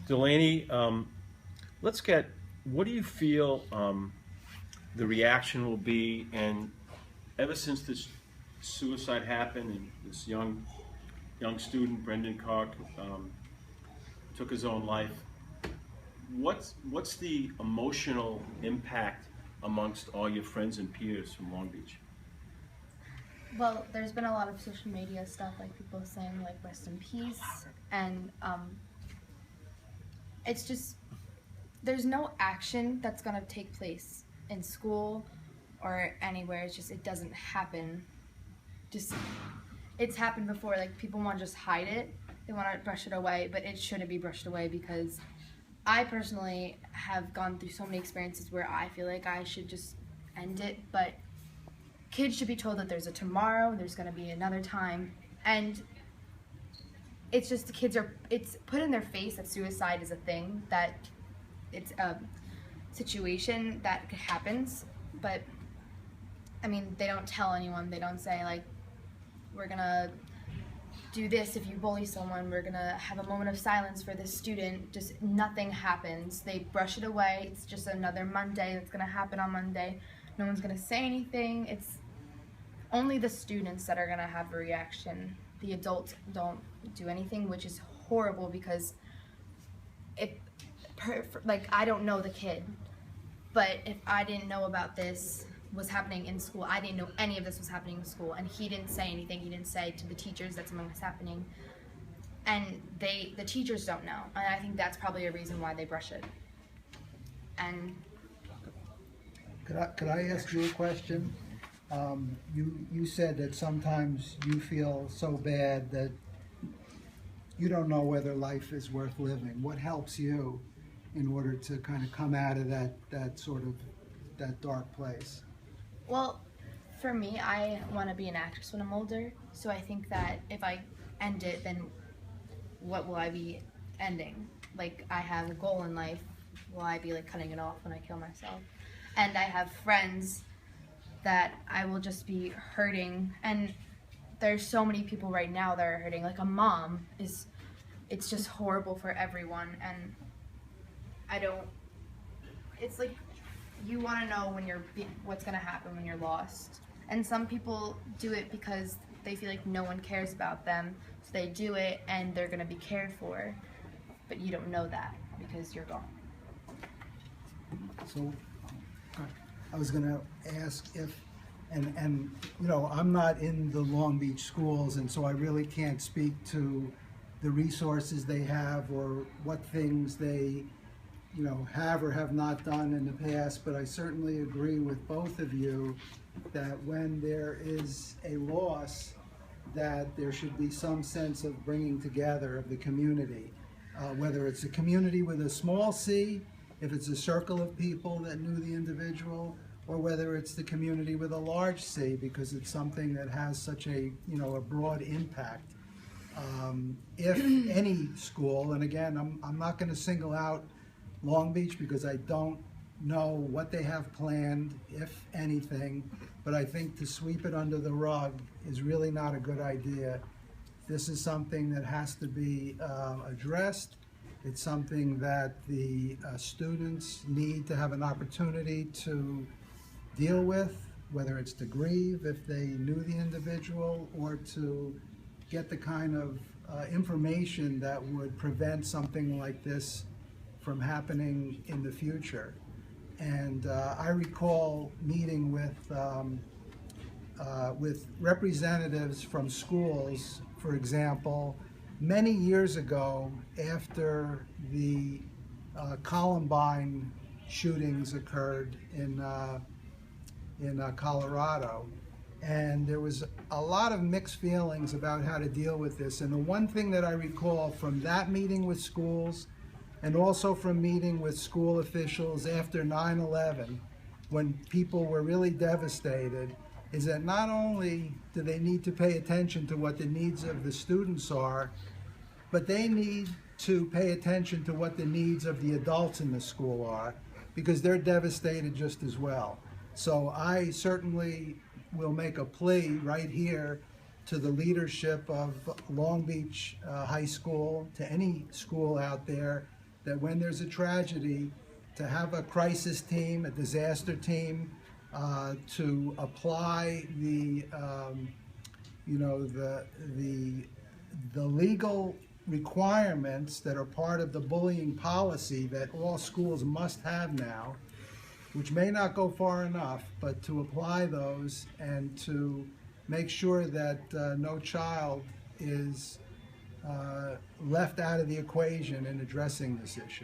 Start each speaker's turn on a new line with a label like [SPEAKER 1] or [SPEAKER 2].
[SPEAKER 1] Delaney, let's get, what do you feel the reaction will be? And ever since this suicide happened and this young student, Brendan Clark, took his own life, what's the emotional impact amongst all your friends and peers from Long Beach?
[SPEAKER 2] Well, there's been a lot of social media stuff, like people saying like "rest in peace," and it's just there's no action that's gonna take place in school or anywhere. It's just it doesn't happen. Just it's happened before. Like people want to just hide it, they want to brush it away, but it shouldn't be brushed away because I personally have gone through so many experiences where I feel like I should just end it, but kids should be told that there's a tomorrow, there's going to be another time, and it's just the kids are, it's put in their face that suicide is a thing, that it's a situation that happens, but I mean, they don't tell anyone, they don't say like, we're going to do this if you bully someone, we're going to have a moment of silence for this student, just nothing happens. They brush it away, it's just another Monday that's going to happen on Monday. No one's going to say anything. It's only the students that are going to have a reaction. The adults don't do anything, which is horrible because like I don't know the kid, but if I didn't know about this was happening in school, I didn't know any of this was happening in school, and he didn't say anything. He didn't say to the teachers that something was happening, and the teachers don't know, and I think that's probably a reason why they brush it. And
[SPEAKER 3] could I ask you a question? You said that sometimes you feel so bad that you don't know whether life is worth living. What helps you in order to kind of come out of that sort of that dark place?
[SPEAKER 2] well, for me, I want to be an actress when I'm older, so I think that if I end it, then what will I be ending? Like, I have a goal in life. Will I be like cutting it off when I kill myself? And I have friends that I will just be hurting, and there's so many people right now that are hurting. Like a mom is, it's just horrible for everyone, and I don't, it's like you want to know when what's going to happen when you're lost. And some people do it because they feel like no one cares about them, so they do it and they're going to be cared for, but you don't know that because you're gone.
[SPEAKER 3] So I was going to ask if, and you know, I'm not in the Long Beach schools, and so I really can't speak to the resources they have or what things they, you know, have or have not done in the past, but I certainly agree with both of you that when there is a loss, that there should be some sense of bringing together of the community, whether it's a community with a small c, if it's a circle of people that knew the individual, or whether it's the community with a large C, because it's something that has such a, you know, a broad impact. If any school, and again, I'm not going to single out Long Beach because I don't know what they have planned, if anything, but I think to sweep it under the rug is really not a good idea. This is something that has to be addressed. It's something that the students need to have an opportunity to deal with, whether it's to grieve if they knew the individual, or to get the kind of information that would prevent something like this from happening in the future. And I recall meeting with representatives from schools, for example, many years ago after the Columbine shootings occurred in Colorado. And there was a lot of mixed feelings about how to deal with this. And the one thing that I recall from that meeting with schools, and also from meeting with school officials after 9/11, when people were really devastated, is that not only do they need to pay attention to what the needs of the students are, but they need to pay attention to what the needs of the adults in the school are, because they're devastated just as well. So I certainly will make a plea right here to the leadership of Long Beach High School, to any school out there, that when there's a tragedy, to have a crisis team, a disaster team, to apply the, you know, the legal requirements that are part of the bullying policy that all schools must have now, which may not go far enough, but to apply those and to make sure that no child is left out of the equation in addressing this issue.